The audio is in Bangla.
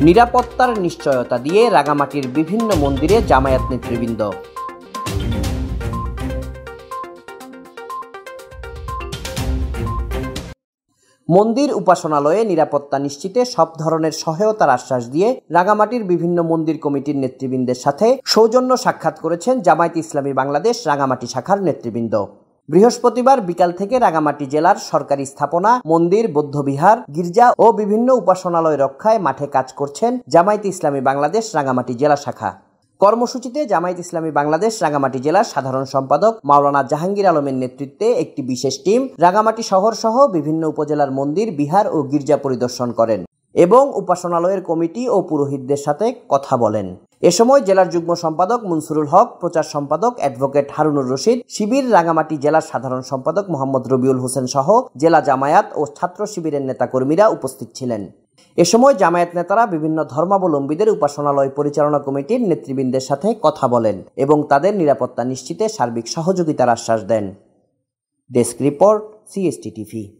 নিরাপত্তার নিশ্চয়তা দিয়ে রাঙামাটির বিভিন্ন মন্দিরে জামায়াত নেতৃবৃন্দ। মন্দির উপাসনালয়ে নিরাপত্তা নিশ্চিতে সব ধরনের সহায়তার আশ্বাস দিয়ে রাঙামাটির বিভিন্ন মন্দির কমিটির নেতৃবৃন্দের সাথে সৌজন্য সাক্ষাৎ করেছেন জামায়াত ইসলামী বাংলাদেশ রাঙামাটি শাখার নেতৃবৃন্দ। বৃহস্পতিবার বিকাল থেকে রাঙামাটি জেলার সরকারি স্থাপনা, মন্দির, বৌদ্ধবিহার, গির্জা ও বিভিন্ন উপাসনালয় রক্ষায় মাঠে কাজ করছেন জামায়াত ইসলামী বাংলাদেশ রাঙামাটি জেলা শাখা। কর্মসূচিতে জামায়াত ইসলামী বাংলাদেশ রাঙামাটি জেলার সাধারণ সম্পাদক মাওলানা জাহাঙ্গীর আলমের নেতৃত্বে একটি বিশেষ টিম রাঙামাটি শহর সহ বিভিন্ন উপজেলার মন্দির, বিহার ও গির্জা পরিদর্শন করেন এবং উপাসনালয়ের কমিটি ও পুরোহিতদের সাথে কথা বলেন। এ সময় জেলার যুগ্ম সম্পাদক মুনসুরুল হক, প্রচার সম্পাদক অ্যাডভোকেট হারুনুর রশিদ, শিবির রাঙামাটি জেলার সাধারণ সম্পাদক মোহাম্মদ রবিউল হোসেন সহ জেলা জামায়াত ও ছাত্র শিবিরের নেতাকর্মীরা উপস্থিত ছিলেন। এ সময় জামায়াত নেতারা বিভিন্ন ধর্মাবলম্বীদের উপাসনালয় পরিচালনা কমিটির নেতৃবৃন্দের সাথে কথা বলেন এবং তাদের নিরাপত্তা নিশ্চিতে সার্বিক সহযোগিতার আশ্বাস দেন। Desk report, CST TV।